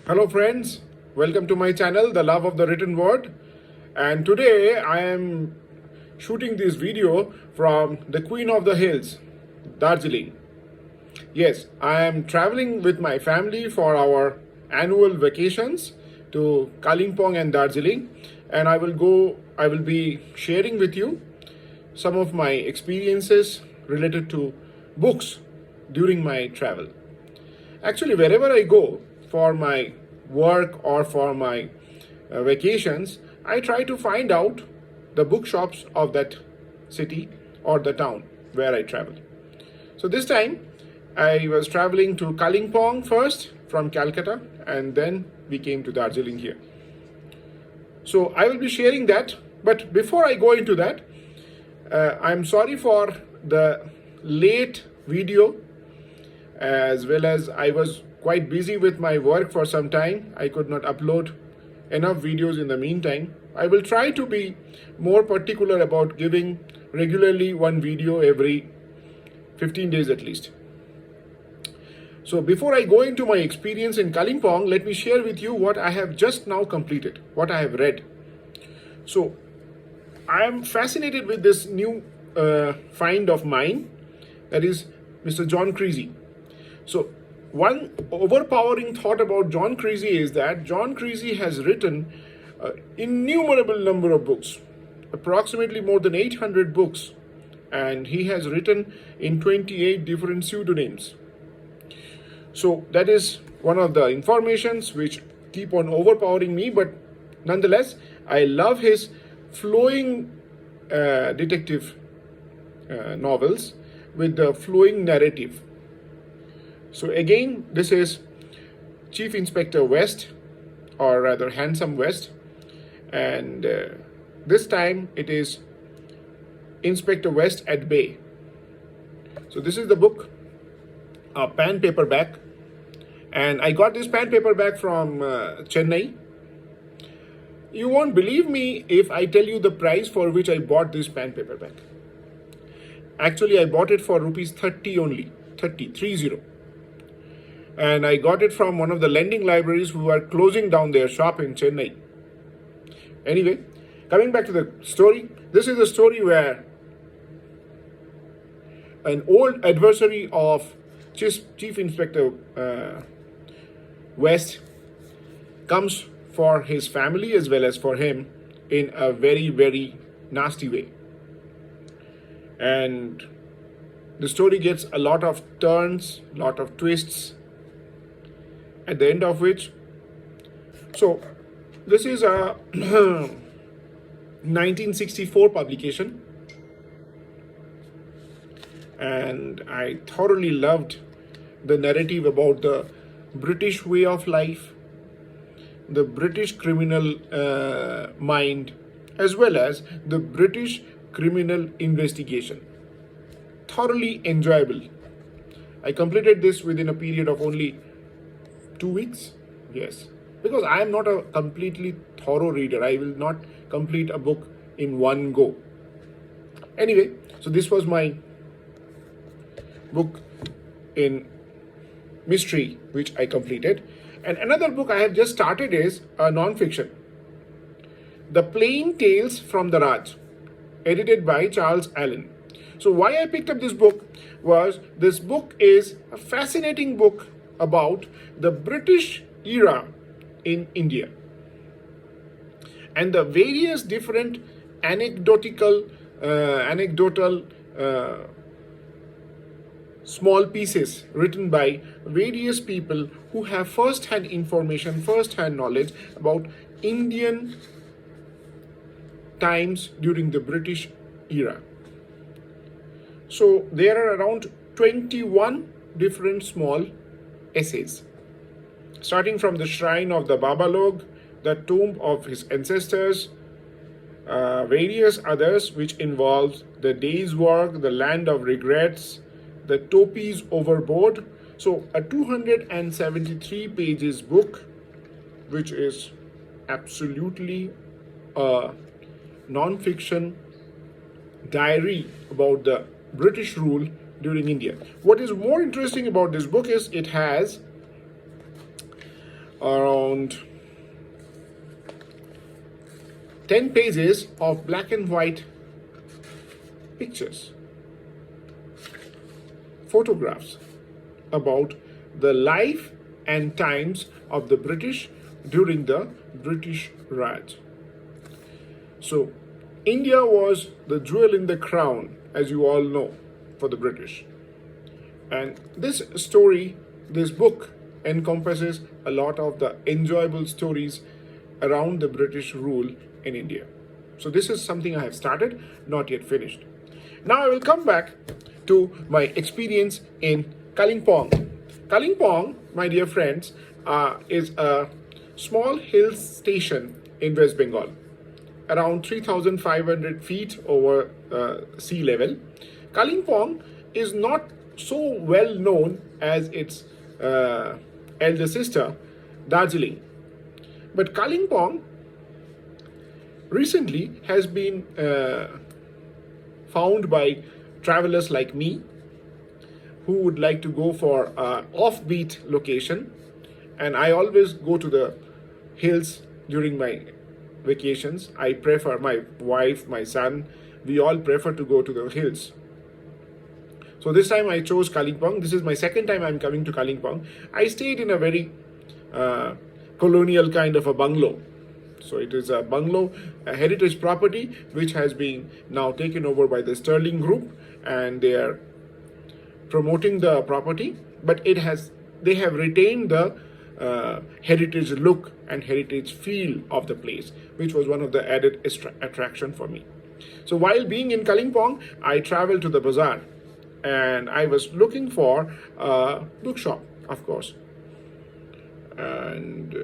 Hello friends, welcome to my channel, The Love of the Written Word. And today I am shooting this video from the Queen of the Hills, Darjeeling. Yes, I am traveling with my family for our annual vacations to Kalimpong and Darjeeling, and I will be sharing with you some of my experiences related to books during my travel. Actually, wherever I go for my work or for my vacations, I try to find out the bookshops of that city or the town where I travel. So this time, I was traveling to Kalimpong first from Calcutta, and then we came to Darjeeling here. So I will be sharing that. But before I go into that, I'm sorry for the late video, as well as I was quite busy with my work for some time. I could not upload enough videos in the meantime. I will try to be more particular about giving regularly one video every 15 days at least. So before I go into my experience in Kalimpong, let me share with you what I have just now completed, what I have read. So I am fascinated with this new find of mine, that is Mr. John Creasy. So one overpowering thought about John Creasy is that John Creasy has written innumerable number of books, approximately more than 800 books, and he has written in 28 different pseudonyms. So that is one of the informations which keep on overpowering me, but nonetheless, I love his flowing detective novels with the flowing narrative. So again, this is Chief Inspector West, or rather Handsome West, and this time it is Inspector West at Bay. So this is the book, a pen paperback, and I got this pen paperback from Chennai. You won't believe me if I tell you the price for which I bought this pen paperback. Actually, I bought it for rupees 30 only, 30. And I got it from one of the lending libraries who are closing down their shop in Chennai. Anyway, coming back to the story, this is a story where an old adversary of Chief Inspector West comes for his family as well as for him in a very, very nasty way. And the story gets a lot of turns, a lot of twists, at the end of which, so this is a 1964 publication, and I thoroughly loved the narrative about the British way of life, the British criminal mind, as well as the British criminal investigation. Thoroughly enjoyable. I completed this within a period of only 2 weeks. Yes, because I am not a completely thorough reader. I will not complete a book in one go. Anyway, so this was my book in mystery which I completed. And another book I have just started is a non-fiction, The Plain Tales from the Raj, edited by Charles Allen. So why I picked up this book was, this book is a fascinating book about the British era in India and the various different anecdotal small pieces written by various people who have first-hand information, first-hand knowledge about Indian times during the British era. So there are around 21 different small essays, starting from the shrine of the Babalog, the tomb of his ancestors, various others which involves the day's work, the land of regrets, the Topis overboard. So a 273 pages book, which is absolutely a non-fiction diary about the British rule during India. What is more interesting about this book is it has around 10 pages of black and white pictures, photographs about the life and times of the British during the British Raj. So, India was the jewel in the crown, as you all know, for the British. And this story, this book, encompasses a lot of the enjoyable stories around the British rule in India. So this is something I have started, not yet finished. Now I will come back to my experience in Kalimpong. Kalimpong, my dear friends, is a small hill station in West Bengal, around 3,500 feet over sea level. Kalimpong is not so well known as its elder sister, Darjeeling. But Kalimpong recently has been found by travelers like me who would like to go for an offbeat location. And I always go to the hills during my vacations. I prefer, my wife, my son, we all prefer to go to the hills. So this time I chose Kalimpong. This is my second time I'm coming to Kalimpong. I stayed in a very colonial kind of a bungalow. So it is a bungalow, a heritage property, which has been now taken over by the Sterling Group, and they are promoting the property. But they have retained the heritage look and heritage feel of the place, which was one of the added attraction for me. So while being in Kalimpong, I traveled to the bazaar, and I was looking for a bookshop, of course. And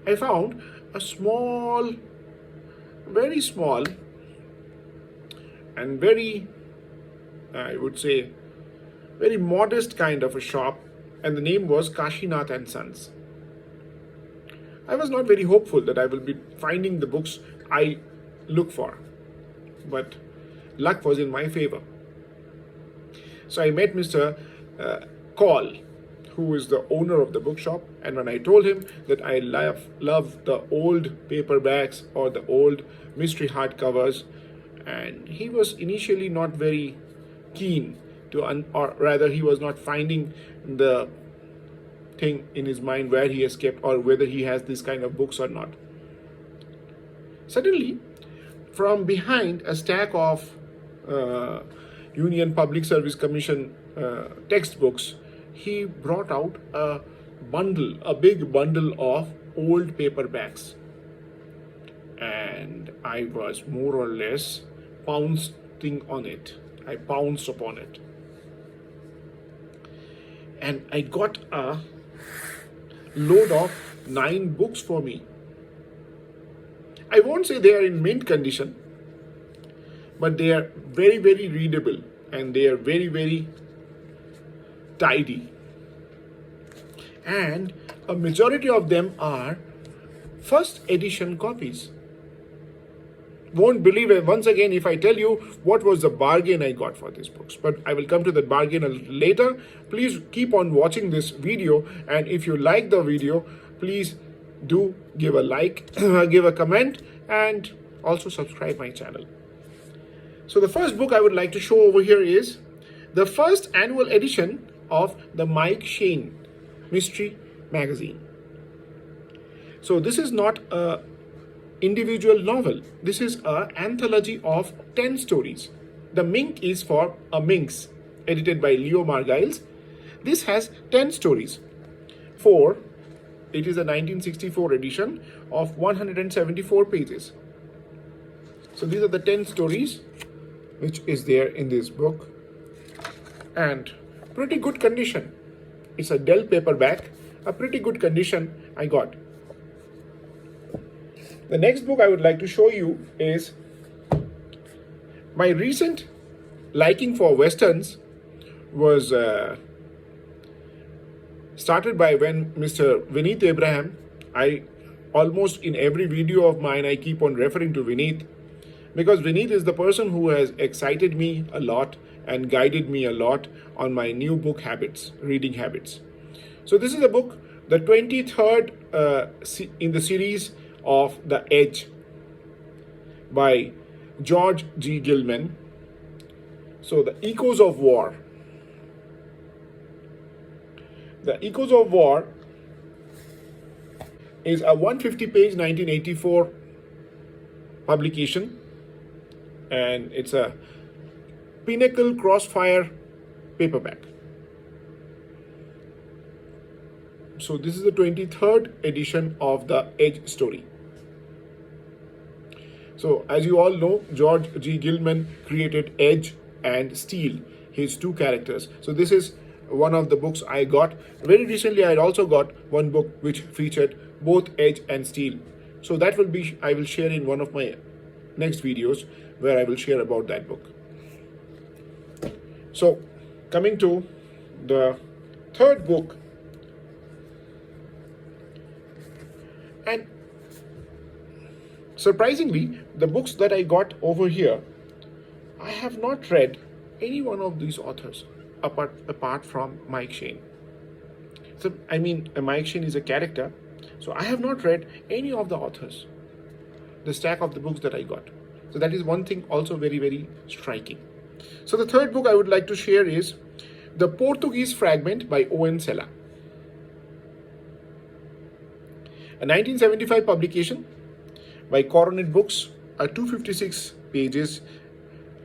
I found a small, very small, and very, I would say, very modest kind of a shop, and the name was Kashinath and Sons. I was not very hopeful that I will be finding the books I look for, but luck was in my favor. So I met Mr. Call, who is the owner of the bookshop, and when I told him that I love the old paperbacks or the old mystery hardcovers, and he was initially not very keen to, or rather he was not finding the thing in his mind where he has kept or whether he has this kind of books or not. Suddenly, from behind a stack of Union Public Service Commission textbooks, he brought out a big bundle of old paperbacks. And I was more or less pouncing on it. I pounced upon it. And I got a load of 9 books for me. I won't say they are in mint condition, but they are very, very readable, and they are very, very tidy. And a majority of them are first edition copies. Won't believe it once again if I tell you what was the bargain I got for these books, but I will come to that bargain later. Please keep on watching this video, and if you like the video, please do give a like, give a comment, and also subscribe my channel. So the first book I would like to show over here is the first annual edition of the Mike Shane Mystery Magazine. So this is not a individual novel. This is an anthology of 10 stories. The Mink is for a Minx, edited by Leo Margiles. This has 10 stories. It is a 1964 edition of 174 pages. So these are the 10 stories which is there in this book, and pretty good condition. It's a Dell paperback, a pretty good condition I got. The next book I would like to show you is my recent liking for westerns was started by when Mr. Vineet Abraham. I almost in every video of mine I keep on referring to Vineet, because Vineet is the person who has excited me a lot and guided me a lot on my new book habits, reading habits. So this is a book the 23rd in the series of The Edge by George G. Gilman. So, The Echoes of War. The Echoes of War is a 150-page 1984 publication, and it's a Pinnacle Crossfire paperback. So this is the 23rd edition of the Edge story. So as you all know, George G. Gilman created Edge and Steel, his two characters. So this is one of the books I got. Very recently I also got one book which featured both Edge and Steel. So that will be, I will share in one of my next videos where I will share about that book. So coming to the third book, and surprisingly, the books that I got over here, I have not read any one of these authors apart from Mike Shane. So I mean, Mike Shane is a character, so I have not read any of the authors, the stack of the books that I got. So that is one thing also very, very striking. So the third book I would like to share is The Portuguese Fragment by Owen Sella, a 1975 publication by Coronet Books, a 256 pages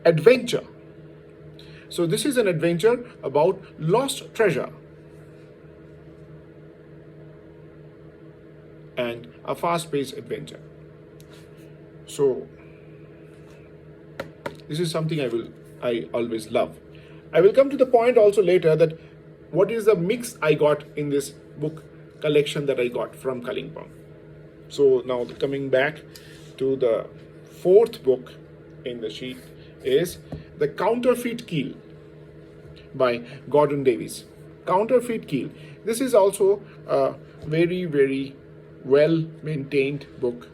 adventure. So this is an adventure about lost treasure and a fast-paced adventure. So this is something I always love. I will come to the point also later that what is the mix I got in this book collection that I got from Kalimpong. So now coming back to the fourth book in the sheet is The Counterfeit Keel by Gordon Davies. Counterfeit Keel. This is also a very, very well maintained book,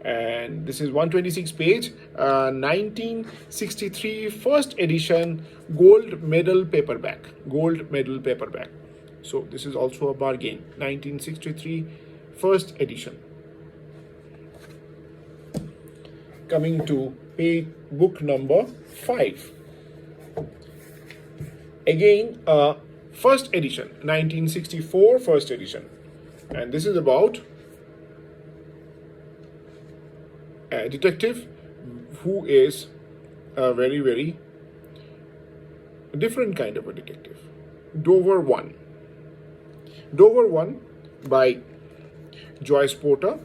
and this is 126 page 1963 first edition gold medal paperback. So this is also a bargain. 1963 first edition. Coming to book number 5, again first edition, 1964 first edition, and this is about a detective who is a very, very different kind of a detective. Dover One by Joyce Porter.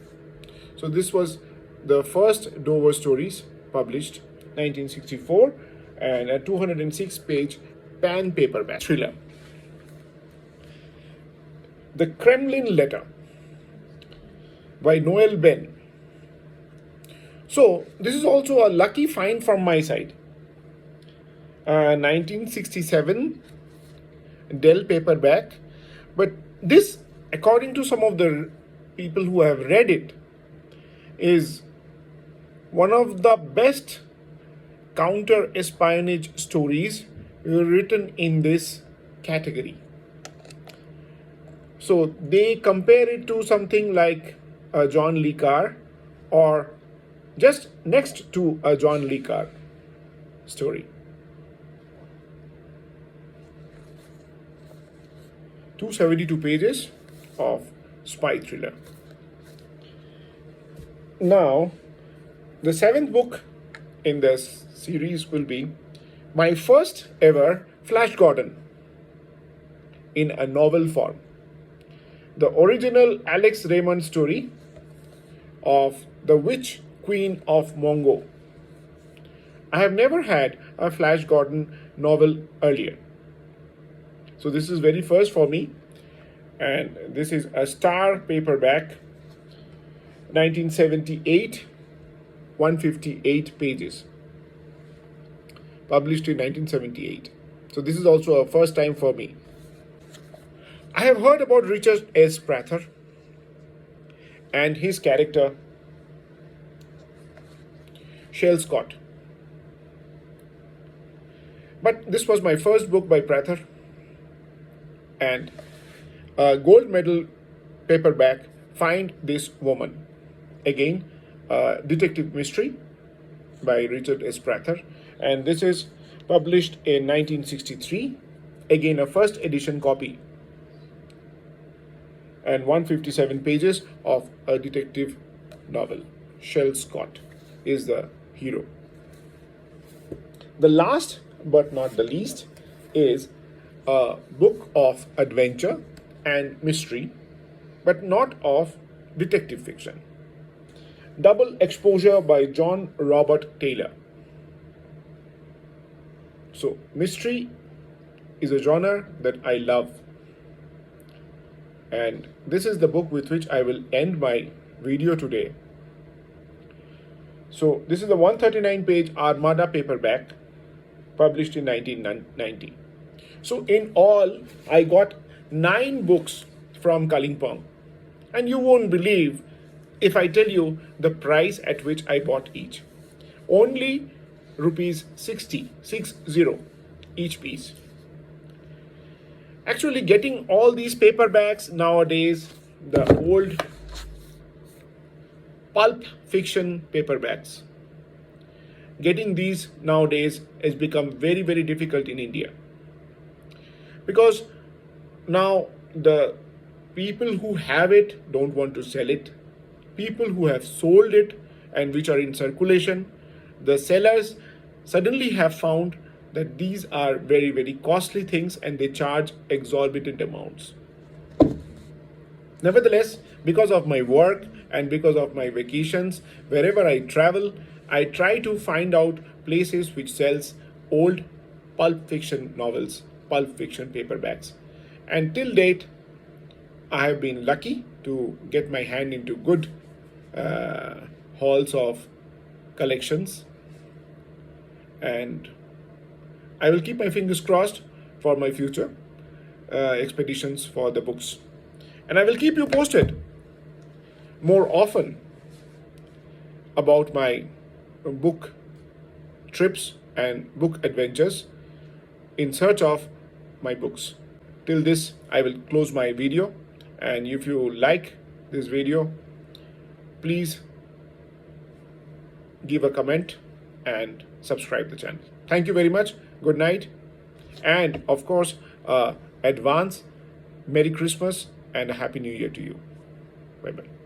So this was the first Dover stories published 1964, and a 206 page pan paperback thriller. The Kremlin Letter by Noel Ben. So this is also a lucky find from my side. 1967 Dell paperback, but this, according to some of the people who have read it, is one of the best counter-espionage stories written in this category. So they compare it to something like John Le Carre, or just next to a John Le Carre story. 272 pages of spy thriller. Now, the seventh book in this series will be my first ever Flash Gordon in a novel form. The original Alex Raymond story of the Witch Queen of Mongo. I have never had a Flash Gordon novel earlier, so this is very first for me, and this is a Star paperback, 1978, 158 pages, published in 1978. So this is also a first time for me. I have heard about Richard S. Prather and his character Shell Scott, but this was my first book by Prather, and a gold medal paperback, Find This Woman. Again, detective mystery by Richard S. Prather. And this is published in 1963. Again, a first edition copy. And 157 pages of a detective novel. Shel Scott is the hero. The last but not the least is a book of adventure and mystery, but not of detective fiction. Double Exposure by John Robert Taylor. So, mystery is a genre that I love. And this is the book with which I will end my video today. So, this is the 139-page Armada paperback published in 1990. So, in all, I got 9 books from Kalimpong. And you won't believe if I tell you the price at which I bought each. Only rupees 60 each piece. Actually, getting all these paperbacks nowadays, the old pulp fiction paperbacks, getting these nowadays has become very, very difficult in India. Because now the people who have it don't want to sell it. People who have sold it and which are in circulation, the sellers suddenly have found that these are very, very costly things and they charge exorbitant amounts. Nevertheless, because of my work and because of my vacations, wherever I travel, I try to find out places which sells old pulp fiction novels, pulp fiction paperbacks. And till date, I have been lucky to get my hand into good halls of collections. And I will keep my fingers crossed for my future expeditions for the books. And I will keep you posted more often about my book trips and book adventures in search of my books. Till this, I will close my video. And if you like this video, please give a comment and subscribe the channel. Thank you very much. Good night. And of course, advance Merry Christmas and a Happy New Year to you. Bye-bye.